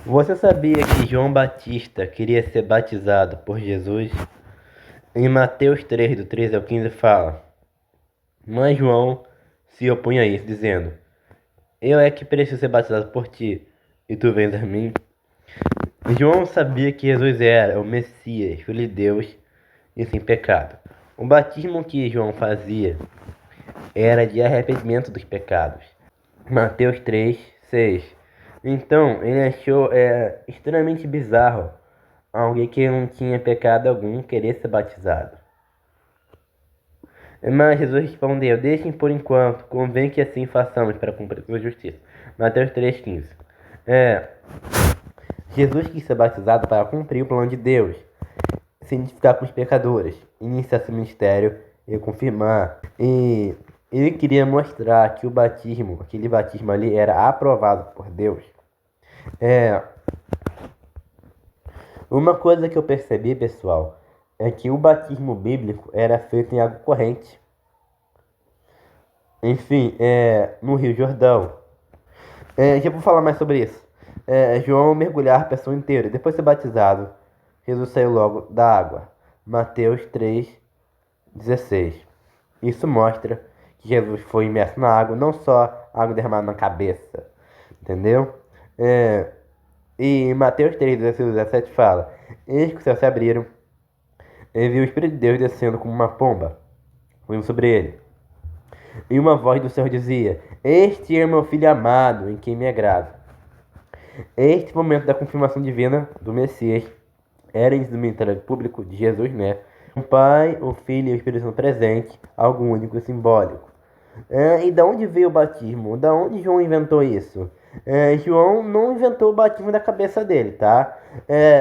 Você sabia que João Batista queria ser batizado por Jesus? Em Mateus 3, do 13 ao 15 fala: Mas João se opunha a isso, dizendo: Eu é que preciso ser batizado por ti, e tu vens a mim? João sabia que Jesus era o Messias, filho de Deus e sem pecado. O batismo que João fazia era de arrependimento dos pecados. Mateus 3, 6. Então, ele achou extremamente bizarro alguém que não tinha pecado algum querer ser batizado. Mas Jesus respondeu: Deixem por enquanto, convém que assim façamos para cumprir sua justiça. Mateus 3,15. Jesus quis ser batizado para cumprir o plano de Deus, se identificar com os pecadores, iniciar seu ministério e confirmar. E ele queria mostrar que aquele batismo ali, era aprovado por Deus. Uma coisa que eu percebi, pessoal, é que o batismo bíblico era feito em água corrente. Enfim, no Rio Jordão. Já vou falar mais sobre isso. João mergulhar a pessoa inteira. Depois de ser batizado, Jesus saiu logo da água. Mateus 3,16. Isso mostra que Jesus foi imerso na água, não só água derramada na cabeça. Entendeu? E Mateus 3,16 17 fala: Eis que os céus se abriram, e viu o Espírito de Deus descendo como uma pomba, vindo sobre ele. E uma voz do céu dizia: Este é meu filho amado, em quem me agrado. Este momento da confirmação divina do Messias era do ministério público de Jesus, né? O Pai, o Filho e o Espírito Santo presente, algo único e simbólico. E da onde veio o batismo? Da onde João inventou isso? João não inventou o batismo da cabeça dele, tá?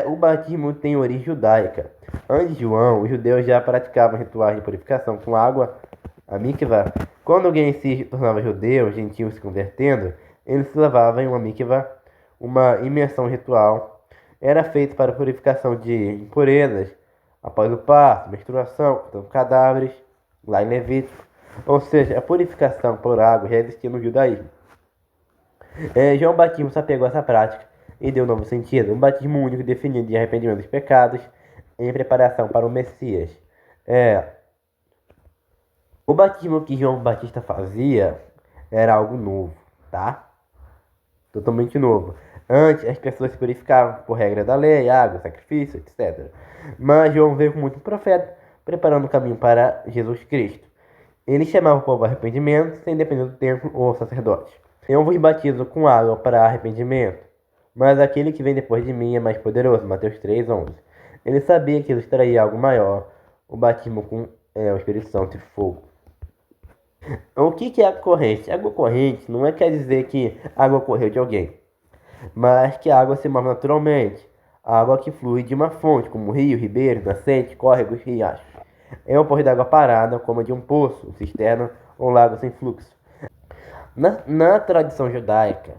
O batismo tem origem judaica. Antes de João, os judeus já praticavam rituais de purificação com água, a mikvah. Quando alguém se tornava judeu, gentil se convertendo, ele se lavava em uma mikvah. Uma imersão ritual era feita para a purificação de impurezas após o parto, menstruação, cortando cadáveres, lá em Levítico. Ou seja, a purificação por água já existia no judaísmo. João Batismo se apegou a essa prática e deu um novo sentido. Um batismo único definido de arrependimento dos pecados em preparação para o Messias. O batismo que João Batista fazia era algo novo, tá? Totalmente novo. Antes, as pessoas se purificavam por regra da lei, água, sacrifício, etc. Mas João veio como muito profeta, preparando o caminho para Jesus Cristo. Ele chamava o povo ao arrependimento, sem depender do templo ou sacerdote. Eu vos batizo com água para arrependimento, mas aquele que vem depois de mim é mais poderoso. Mateus 3,11. Ele sabia que Jesus traria algo maior, o batismo com o Espírito Santo e fogo. O que é água corrente? Água corrente não quer dizer que a água correu de alguém, mas que a água se move naturalmente. A água que flui de uma fonte, como rio, ribeiro, nascente, córregos, riachos. É um poço de água parada, como a de um poço, cisterna ou lago sem fluxo. Na tradição judaica,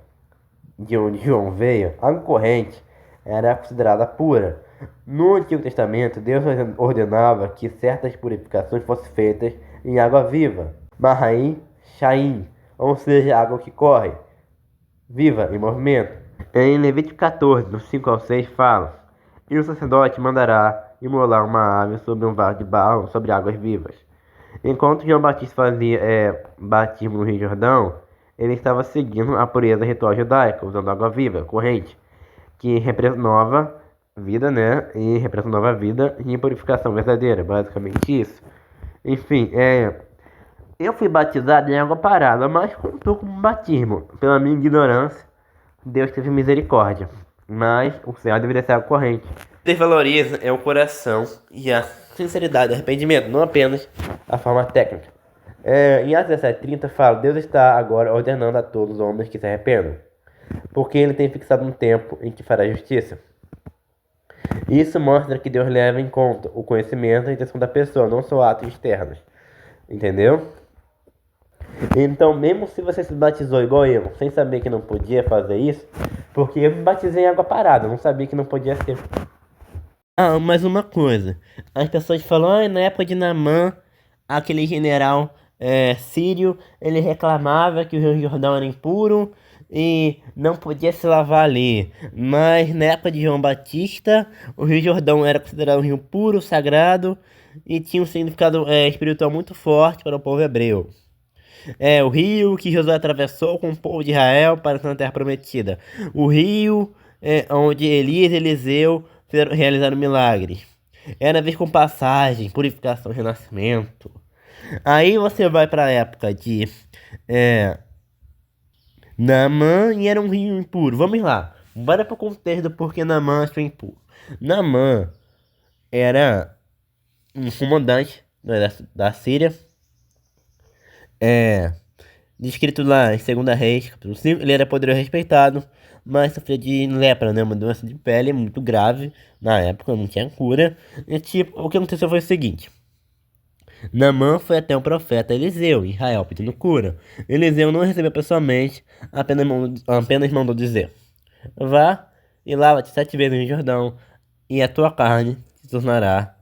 de onde João veio, a água corrente era considerada pura. No Antigo Testamento, Deus ordenava que certas purificações fossem feitas em água viva, Mahaim Shaim, ou seja, água que corre, viva, em movimento. Em Levítico 14, do 5 ao 6, fala: E o sacerdote mandará imolar uma ave sobre um vaso de barro, sobre águas vivas. Enquanto João Batista fazia batismo no Rio Jordão, ele estava seguindo a pureza ritual judaica, usando água viva, corrente, que representa vida, né? E representa nova vida e purificação verdadeira, basicamente isso. Enfim, eu fui batizado em água parada, mas contou como batismo. Pela minha ignorância, Deus teve misericórdia. Mas o céu deveria ser água corrente. Deus valoriza o coração e a sinceridade do arrependimento, não apenas a forma técnica. Em Atos 17:30 fala: Deus está agora ordenando a todos os homens que se arrependam, porque ele tem fixado um tempo em que fará justiça. Isso mostra que Deus leva em conta o conhecimento e a intenção da pessoa, não só atos externos. Entendeu? Então, mesmo se você se batizou igual eu, sem saber que não podia fazer isso, porque eu me batizei em água parada, não sabia que não podia ser. Mais uma coisa. As pessoas falam: na época de Naamã, aquele general sírio, ele reclamava que o Rio Jordão era impuro e não podia se lavar ali. Mas na época de João Batista, o Rio Jordão era considerado um rio puro, sagrado e tinha um significado espiritual muito forte para o povo hebreu. É o rio que Josué atravessou com o povo de Israel para a terra prometida. O rio onde Elias e Eliseu realizaram milagres. Era a ver com passagem, purificação, renascimento. Aí você vai para a época de é, Naamã e era um rio impuro. Vamos lá. Bora para o contexto do porquê Naamã foi impuro. Naamã era um comandante do exército da Síria. Descrito lá em 2 Reis, capítulo 5, ele era poderoso e respeitado, mas sofria de lepra, né? Uma doença de pele muito grave. Na época não tinha cura. E tipo, o que aconteceu foi o seguinte. Naamã foi até o profeta Eliseu, em Israel, pedindo cura. Eliseu não recebeu pessoalmente, apenas mandou dizer: vá e lava-te 7 vezes no Jordão, e a tua carne se tornará.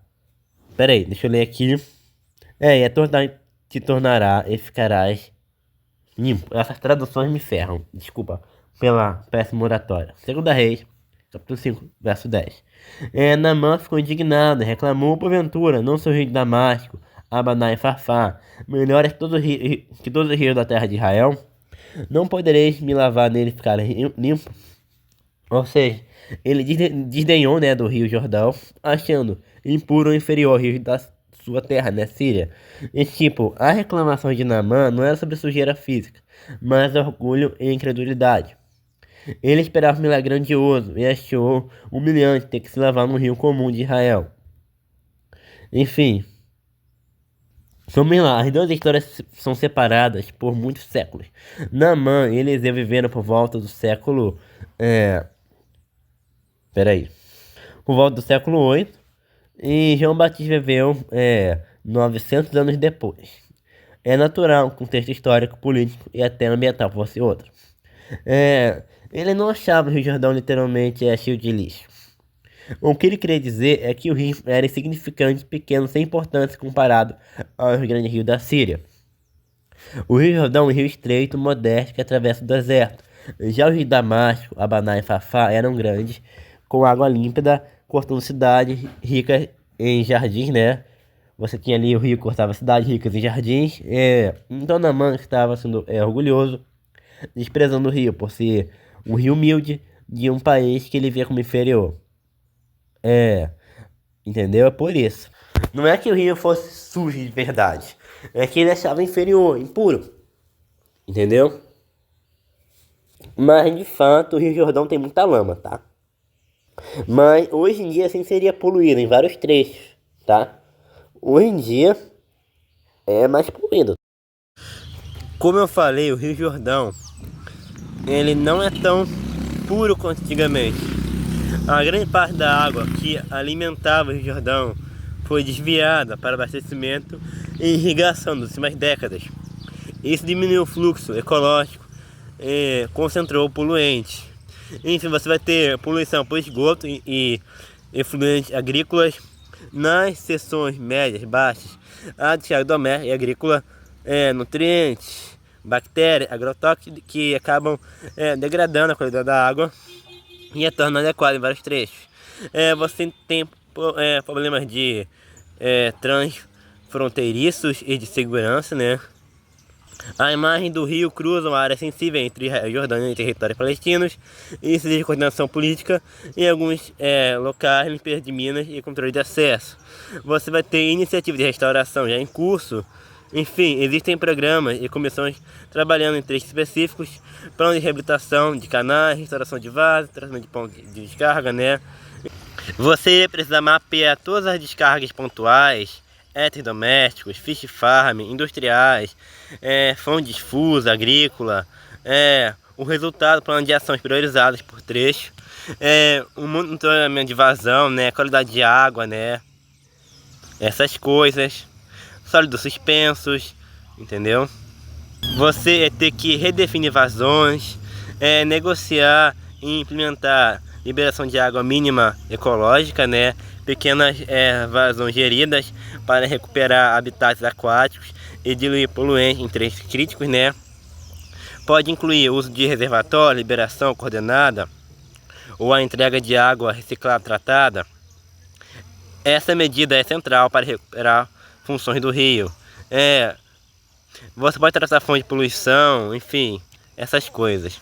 Peraí, deixa eu ler aqui. E a tua carne te tornará e ficarás limpo. Essas traduções me ferram. Desculpa pela péssima oratória. 2 Reis, capítulo 5, verso 10. Naamã ficou indignado, reclamou porventura, não sou rei de Damasco, Abaná e Farfá, melhores que todos os rios da terra de Israel? Não podereis me lavar nele e ficar limpo? Ou seja, ele desdenhou, né, do rio Jordão, achando impuro ou inferior ao rio da sua terra, né, Síria. E tipo, a reclamação de Naamã não era sobre sujeira física, mas orgulho e incredulidade. Ele esperava um milagre grandioso e achou humilhante ter que se lavar no rio comum de Israel. Enfim, vamos lá, as duas histórias são separadas por muitos séculos. Naamã e Eliseu viveram por volta do século. Peraí. Por volta do século 8. E João Batista viveu 900 anos depois. É natural que um contexto histórico, político e até ambiental fosse outro. Ele não achava o Rio Jordão literalmente cheio de lixo. O que ele queria dizer é que o rio era insignificante, pequeno, sem importância comparado ao grande rio da Síria. O Rio Jordão é um rio estreito, modesto, que atravessa o deserto. Já o rio Damasco, Abaná e Fafá eram grandes, com água límpida, cortando cidades ricas em jardins, né? Você tinha ali o rio que cortava cidades ricas em jardins. Então Naamã estava sendo orgulhoso, desprezando o rio por ser um rio humilde de um país que ele via como inferior. Entendeu? É por isso. Não é que o rio fosse sujo de verdade. É que ele achava inferior, impuro. Entendeu? Mas de fato o Rio Jordão tem muita lama, tá? Mas hoje em dia assim seria poluído em vários trechos, tá? Hoje em dia é mais poluído. Como eu falei, o Rio Jordão ele não é tão puro quanto antigamente. A grande parte da água que alimentava o Rio Jordão foi desviada para abastecimento e irrigação nas últimas décadas. Isso diminuiu o fluxo ecológico e concentrou o poluente. Enfim, você vai ter poluição por esgoto e efluentes agrícolas nas seções médias, baixas, a descarga doméstica e agrícola, nutrientes, bactérias, agrotóxicos que acabam degradando a qualidade da água e a tornando adequada em vários trechos. Você tem problemas de transfronteiriços e de segurança, né? A imagem do rio cruza uma área sensível entre Jordânia e territórios palestinos. Isso de coordenação política em alguns locais, limpeza de minas e controle de acesso. Você vai ter iniciativas de restauração já em curso. Enfim, existem programas e comissões trabalhando em trechos específicos, plano de reabilitação de canais, restauração de vasos, tratamento de pontos de descarga, né? Você precisa mapear todas as descargas pontuais, eletrodomésticos, fish farm, industriais, fonte difusa, agrícola, o resultado, plano de ações priorizadas por trecho, o monitoramento de vazão, né, qualidade de água, né, essas coisas, sólidos suspensos, entendeu? Você ter que redefinir vazões, negociar e implementar liberação de água mínima ecológica, né? Pequenas vazões geridas para recuperar habitats aquáticos e diluir poluentes em trechos críticos, né? Pode incluir o uso de reservatório, liberação coordenada ou a entrega de água reciclada tratada. Essa medida é central para recuperar funções do rio. Você pode tratar fonte de poluição, enfim, essas coisas.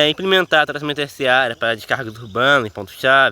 Implementar tratamento terciário para descargas urbanas em pontos-chave.